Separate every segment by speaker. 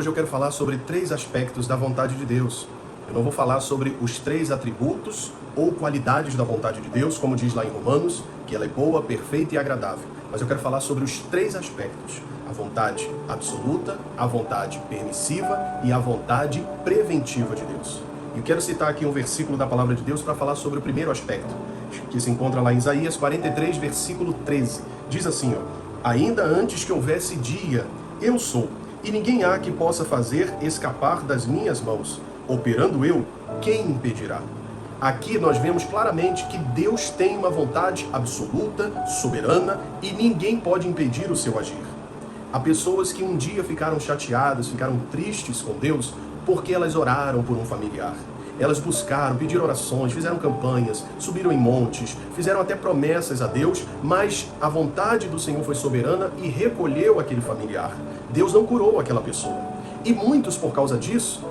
Speaker 1: Hoje eu quero falar sobre 3 aspectos da vontade de Deus. Eu não vou falar sobre os 3 atributos ou qualidades da vontade de Deus, como diz lá em Romanos, que ela é boa, perfeita e agradável. Mas eu quero falar sobre os 3 aspectos: a vontade absoluta, a vontade permissiva e a vontade preventiva de Deus. E eu quero citar aqui um versículo da palavra de Deus para falar sobre o primeiro aspecto, que se encontra lá em Isaías 43, versículo 13. Diz assim, ainda antes que houvesse dia, eu sou, e ninguém há que possa fazer escapar das minhas mãos. Operando eu, quem impedirá? Aqui nós vemos claramente que Deus tem uma vontade absoluta, soberana, e ninguém pode impedir o seu agir. Há pessoas que um dia ficaram chateadas, ficaram tristes com Deus, porque elas oraram por um familiar. Elas buscaram, pediram orações, fizeram campanhas, subiram em montes, fizeram até promessas a Deus, mas a vontade do Senhor foi soberana e recolheu aquele familiar. Deus não curou aquela pessoa. E muitos, por causa disso,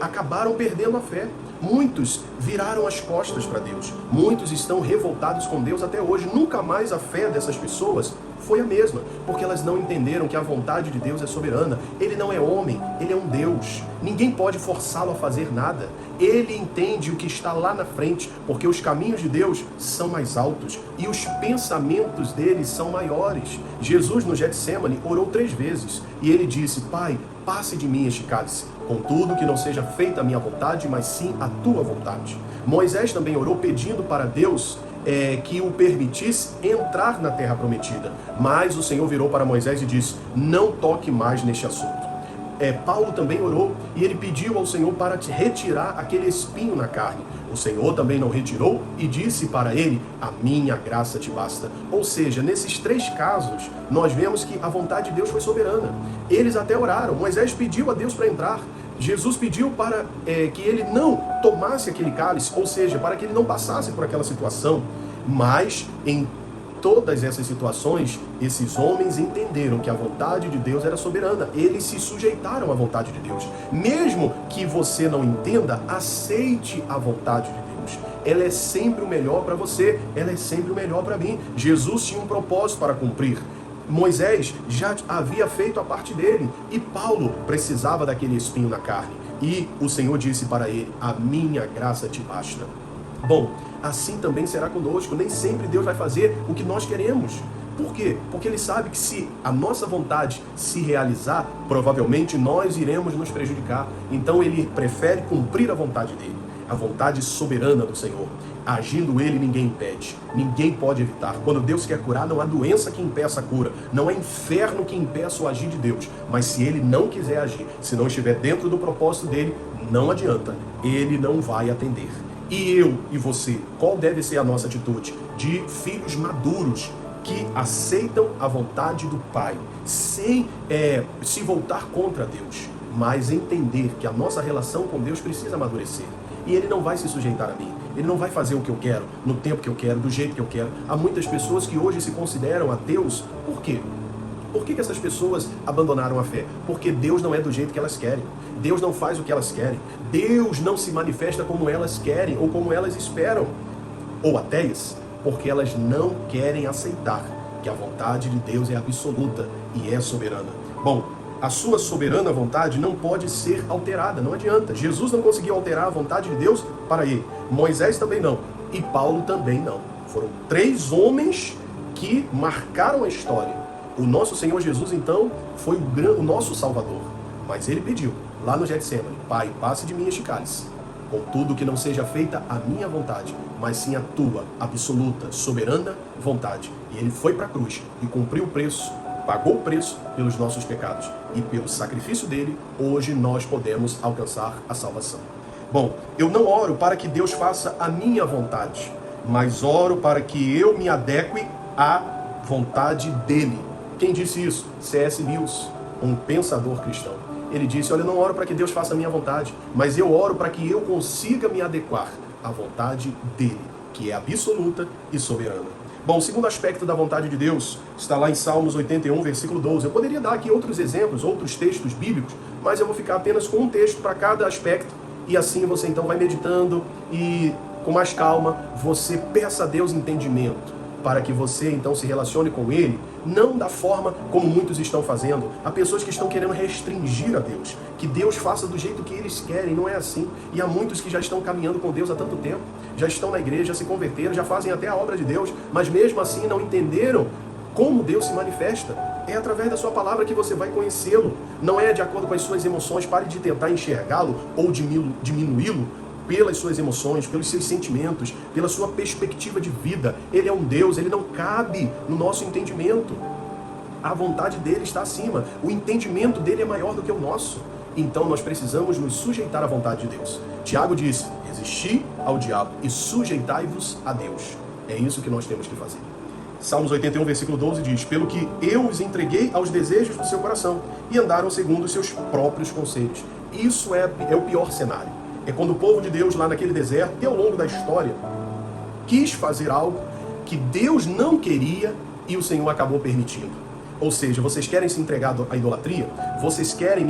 Speaker 1: acabaram perdendo a fé. Muitos viraram as costas para Deus. Muitos estão revoltados com Deus até hoje. Nunca mais a fé dessas pessoas foi a mesma, porque elas não entenderam que a vontade de Deus é soberana. Ele não é homem, ele é um Deus. Ninguém pode forçá-lo a fazer nada. Ele entende o que está lá na frente, porque os caminhos de Deus são mais altos e os pensamentos dele são maiores. Jesus, no Getsêmani, orou 3 vezes e ele disse: Pai, passe de mim este cálice, contudo que não seja feita a minha vontade, mas sim a tua vontade. Moisés também orou pedindo para Deus que o permitisse entrar na terra prometida, mas o Senhor virou para Moisés e disse: não toque mais neste assunto. Paulo também orou e ele pediu ao Senhor para retirar aquele espinho na carne. O Senhor também não retirou e disse para ele: a minha graça te basta. Ou seja, nesses 3 casos, nós vemos que a vontade de Deus foi soberana. Eles até oraram. Moisés pediu a Deus para entrar. Jesus pediu para que ele não tomasse aquele cálice, ou seja, para que ele não passasse por aquela situação. Mas em todas essas situações, esses homens entenderam que a vontade de Deus era soberana. Eles se sujeitaram à vontade de Deus. Mesmo que você não entenda, aceite a vontade de Deus. Ela é sempre o melhor para você, ela é sempre o melhor para mim. Jesus tinha um propósito para cumprir. Moisés já havia feito a parte dele e Paulo precisava daquele espinho na carne. E o Senhor disse para ele: a minha graça te basta. Bom, assim também será conosco. Nem sempre Deus vai fazer o que nós queremos. Por quê? Porque Ele sabe que se a nossa vontade se realizar, provavelmente nós iremos nos prejudicar. Então Ele prefere cumprir a vontade dEle, a vontade soberana do Senhor. Agindo Ele, ninguém impede, ninguém pode evitar. Quando Deus quer curar, não há doença que impeça a cura, não há inferno que impeça o agir de Deus. Mas se Ele não quiser agir, se não estiver dentro do propósito dEle, não adianta, Ele não vai atender. E eu e você, qual deve ser a nossa atitude? De filhos maduros que aceitam a vontade do Pai, sem se voltar contra Deus, mas entender que a nossa relação com Deus precisa amadurecer. E Ele não vai se sujeitar a mim. Ele não vai fazer o que eu quero, no tempo que eu quero, do jeito que eu quero. Há muitas pessoas que hoje se consideram ateus. Por quê? Por que essas pessoas abandonaram a fé? Porque Deus não é do jeito que elas querem. Deus não faz o que elas querem. Deus não se manifesta como elas querem ou como elas esperam. Ou ateias, porque elas não querem aceitar que a vontade de Deus é absoluta e é soberana. Bom, a sua soberana vontade não pode ser alterada, não adianta. Jesus não conseguiu alterar a vontade de Deus para ele. Moisés também não. E Paulo também não. Foram 3 homens que marcaram a história. O nosso Senhor Jesus, então, foi o nosso Salvador. Mas ele pediu, lá no Getsêmani: Pai, passe de mim este cálice. Contudo, que não seja feita a minha vontade, mas sim a tua absoluta, soberana vontade. E ele foi para a cruz e cumpriu o preço, pagou o preço pelos nossos pecados. E pelo sacrifício dele, hoje nós podemos alcançar a salvação. Bom, eu não oro para que Deus faça a minha vontade, mas oro para que eu me adeque à vontade dele. Quem disse isso? C.S. Lewis, um pensador cristão. Ele disse: olha, eu não oro para que Deus faça a minha vontade, mas eu oro para que eu consiga me adequar à vontade dele, que é absoluta e soberana. Bom, o segundo aspecto da vontade de Deus está lá em Salmos 81, versículo 12. Eu poderia dar aqui outros exemplos, outros textos bíblicos, mas eu vou ficar apenas com um texto para cada aspecto, e assim você então vai meditando e com mais calma você peça a Deus entendimento. para que você então se relacione com Ele, não da forma como muitos estão fazendo. Há pessoas que estão querendo restringir a Deus, que Deus faça do jeito que eles querem, não é assim. E há muitos que já estão caminhando com Deus há tanto tempo, já estão na igreja, já se converteram, já fazem até a obra de Deus, mas mesmo assim não entenderam como Deus se manifesta. É através da sua palavra que você vai conhecê-lo. Não é de acordo com as suas emoções. Pare de tentar enxergá-lo ou diminuí-lo pelas suas emoções, pelos seus sentimentos, pela sua perspectiva de vida. Ele é um Deus, ele não cabe no nosso entendimento. A vontade dele está acima. O entendimento dele é maior do que o nosso. Então nós precisamos nos sujeitar à vontade de Deus. Tiago disse: resisti ao diabo e sujeitai-vos a Deus. É isso que nós temos que fazer. Salmos 81, versículo 12 diz: pelo que eu os entreguei aos desejos do seu coração e andaram segundo os seus próprios conselhos. Isso é o pior cenário. É quando o povo de Deus lá naquele deserto, e ao longo da história, quis fazer algo que Deus não queria e o Senhor acabou permitindo. Ou seja, vocês querem se entregar à idolatria? Vocês querem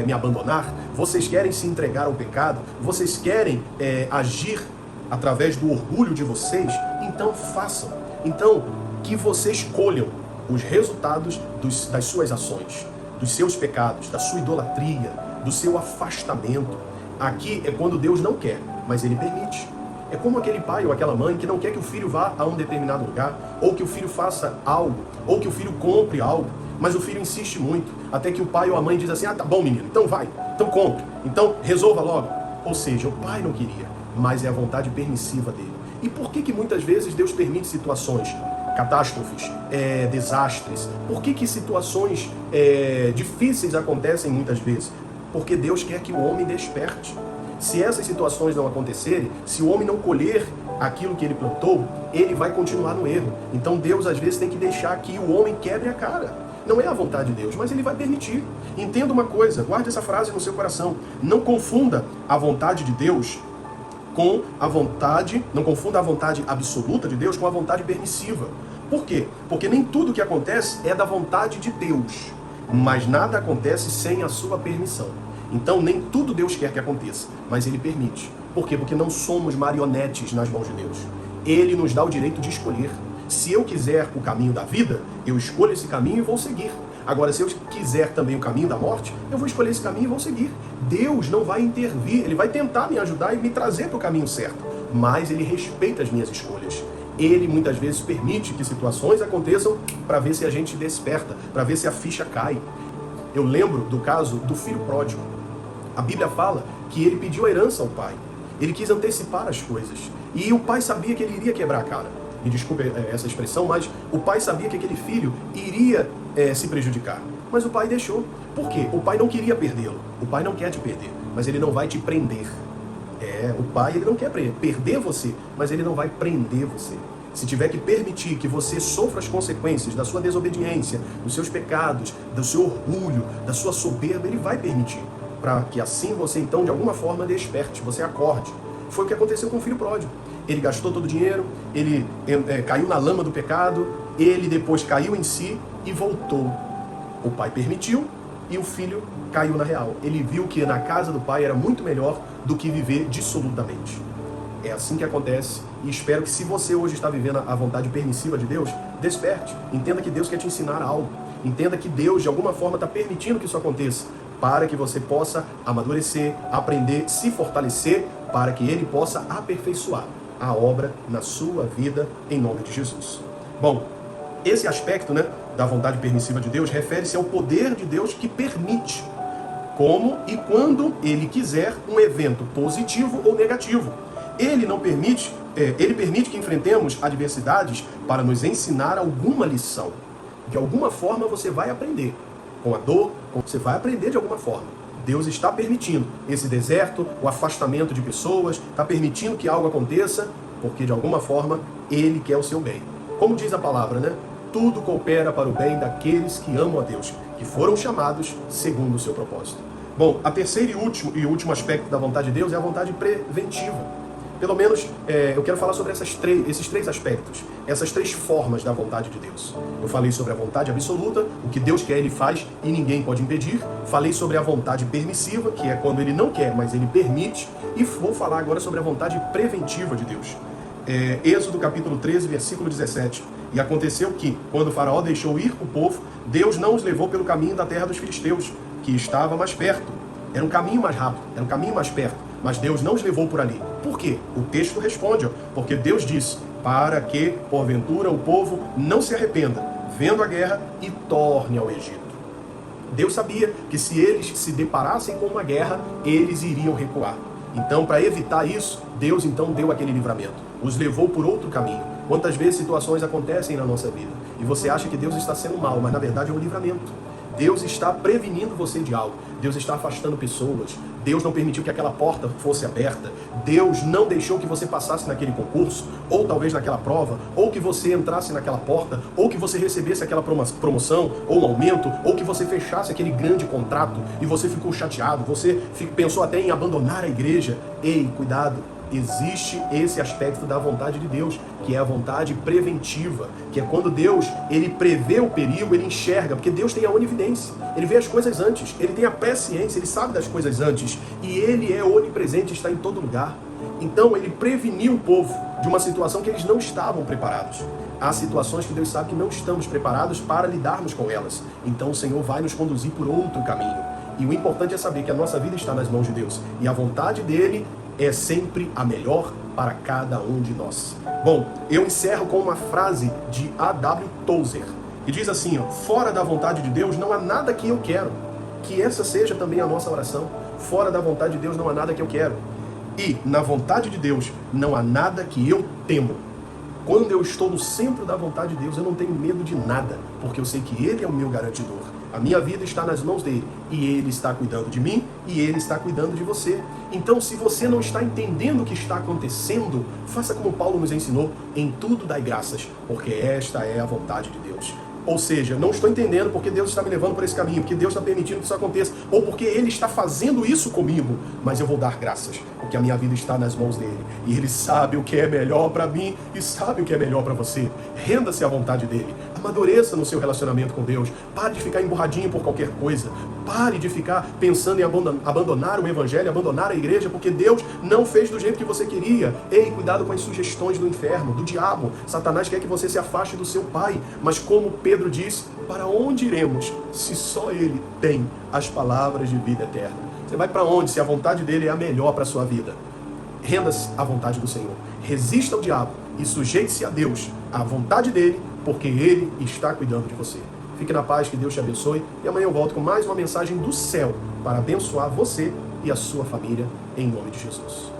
Speaker 1: me abandonar? Vocês querem se entregar ao pecado? Vocês querem agir através do orgulho de vocês? Então façam. Então, que vocês escolham os resultados das suas ações, dos seus pecados, da sua idolatria, do seu afastamento. Aqui é quando Deus não quer, mas Ele permite. É como aquele pai ou aquela mãe que não quer que o filho vá a um determinado lugar, ou que o filho faça algo, ou que o filho compre algo, mas o filho insiste muito, até que o pai ou a mãe diz assim: ah, tá bom, menino, então vai, então compre, então resolva logo. Ou seja, o pai não queria, mas é a vontade permissiva dele. E por que muitas vezes Deus permite situações, catástrofes, desastres? Por que situações difíceis acontecem muitas vezes? Porque Deus quer que o homem desperte. Se essas situações não acontecerem, se o homem não colher aquilo que ele plantou, ele vai continuar no erro. Então Deus às vezes tem que deixar que o homem quebre a cara. Não é a vontade de Deus, mas Ele vai permitir. Entenda uma coisa, guarde essa frase no seu coração. Não confunda a vontade de Deus com a vontade, não confunda a vontade absoluta de Deus com a vontade permissiva. Por quê? Porque nem tudo que acontece é da vontade de Deus, mas nada acontece sem a sua permissão. Então nem tudo Deus quer que aconteça, mas Ele permite. Por quê? Porque não somos marionetes nas mãos de Deus. Ele nos dá o direito de escolher. Se eu quiser o caminho da vida, eu escolho esse caminho e vou seguir. Agora, se eu quiser também o caminho da morte, eu vou escolher esse caminho e vou seguir. Deus não vai intervir, Ele vai tentar me ajudar e me trazer para o caminho certo, mas Ele respeita as minhas escolhas. Ele muitas vezes permite que situações aconteçam para ver se a gente desperta, para ver se a ficha cai. Eu lembro do caso do filho pródigo. A Bíblia fala que ele pediu a herança ao pai. Ele quis antecipar as coisas. E o pai sabia que ele iria quebrar a cara. Me desculpe essa expressão, mas o pai sabia que aquele filho iria se prejudicar. Mas o pai deixou. Por quê? O pai não queria perdê-lo. O pai não quer te perder, mas ele não vai te prender. O pai ele não quer perder você, mas ele não vai prender você. Se tiver que permitir que você sofra as consequências da sua desobediência, dos seus pecados, do seu orgulho, da sua soberba, ele vai permitir. Para que assim você então de alguma forma desperte, você acorde. Foi o que aconteceu com o filho pródigo. Ele gastou todo o dinheiro, ele caiu na lama do pecado, ele depois caiu em si e voltou. O pai permitiu e o filho caiu na real. Ele viu que na casa do pai era muito melhor do que viver dissolutamente. É assim que acontece e espero que se você hoje está vivendo a vontade permissiva de Deus, desperte. Entenda que Deus quer te ensinar algo. Entenda que Deus de alguma forma está permitindo que isso aconteça para que você possa amadurecer, aprender, se fortalecer, para que Ele possa aperfeiçoar a obra na sua vida, em nome de Jesus. Bom, esse aspecto da vontade permissiva de Deus refere-se ao poder de Deus que permite, como e quando Ele quiser, um evento positivo ou negativo. Ele permite que enfrentemos adversidades para nos ensinar alguma lição. De alguma forma você vai aprender. Com a dor, você vai aprender de alguma forma. Deus está permitindo esse deserto, o afastamento de pessoas, está permitindo que algo aconteça, porque de alguma forma Ele quer o seu bem. Como diz a palavra, tudo coopera para o bem daqueles que amam a Deus, que foram chamados segundo o seu propósito. Bom, a terceira e último aspecto da vontade de Deus é a vontade preventiva. Pelo menos eu quero falar sobre esses três aspectos, essas três formas da vontade de Deus. Eu falei sobre a vontade absoluta, o que Deus quer Ele faz e ninguém pode impedir. Falei sobre a vontade permissiva, que é quando Ele não quer, mas Ele permite. E vou falar agora sobre a vontade preventiva de Deus. Êxodo capítulo 13, versículo 17. E aconteceu que, quando o faraó deixou ir o povo, Deus não os levou pelo caminho da terra dos filisteus, que estava mais perto. Era um caminho mais rápido, era um caminho mais perto. Mas Deus não os levou por ali. Por quê? O texto responde, porque Deus disse, para que, porventura, o povo não se arrependa, vendo a guerra, e torne ao Egito. Deus sabia que se eles se deparassem com uma guerra, eles iriam recuar. Então, para evitar isso, Deus então deu aquele livramento. Os levou por outro caminho. Quantas vezes situações acontecem na nossa vida e você acha que Deus está sendo mal, mas na verdade é um livramento. Deus está prevenindo você de algo. Deus está afastando pessoas. Deus não permitiu que aquela porta fosse aberta. Deus não deixou que você passasse naquele concurso, ou talvez naquela prova, ou que você entrasse naquela porta, ou que você recebesse aquela promoção, ou um aumento, ou que você fechasse aquele grande contrato e você ficou chateado, você pensou até em abandonar a igreja. Ei, cuidado! Existe esse aspecto da vontade de Deus, que é a vontade preventiva, que é quando Deus, ele prevê o perigo, ele enxerga, porque Deus tem a onividência, ele vê as coisas antes, ele tem a presciência, ele sabe das coisas antes, e ele é onipresente, está em todo lugar. Então ele preveniu o povo de uma situação que eles não estavam preparados. Há situações que Deus sabe que não estamos preparados para lidarmos com elas, então o Senhor vai nos conduzir por outro caminho. E o importante é saber que a nossa vida está nas mãos de Deus, e a vontade dele é sempre a melhor para cada um de nós. Bom, eu encerro com uma frase de A.W. Tozer, que diz assim, fora da vontade de Deus não há nada que eu quero. Que essa seja também a nossa oração. Fora da vontade de Deus não há nada que eu quero. E na vontade de Deus não há nada que eu temo. Quando eu estou no centro da vontade de Deus, eu não tenho medo de nada, porque eu sei que Ele é o meu garantidor. A minha vida está nas mãos dele, e Ele está cuidando de mim, e Ele está cuidando de você. Então, se você não está entendendo o que está acontecendo, faça como Paulo nos ensinou, em tudo dai graças, porque esta é a vontade de Deus. Ou seja, não estou entendendo porque Deus está me levando por esse caminho, porque Deus está permitindo que isso aconteça, ou porque Ele está fazendo isso comigo, mas eu vou dar graças, porque a minha vida está nas mãos dele, e Ele sabe o que é melhor para mim, e sabe o que é melhor para você. Renda-se à vontade dele, amadureça no seu relacionamento com Deus, pare de ficar emburradinho por qualquer coisa, pare de ficar pensando em abandonar o evangelho, abandonar a igreja, porque Deus não fez do jeito que você queria. Ei, cuidado com as sugestões do inferno, do diabo. Satanás quer que você se afaste do seu pai, mas como Pedro disse, para onde iremos se só Ele tem as palavras de vida eterna? Você vai para onde se a vontade dele é a melhor para a sua vida? Renda-se à vontade do Senhor. Resista ao diabo e sujeite-se a Deus, à vontade dele, porque Ele está cuidando de você. Fique na paz, que Deus te abençoe. E amanhã eu volto com mais uma mensagem do céu para abençoar você e a sua família, em nome de Jesus.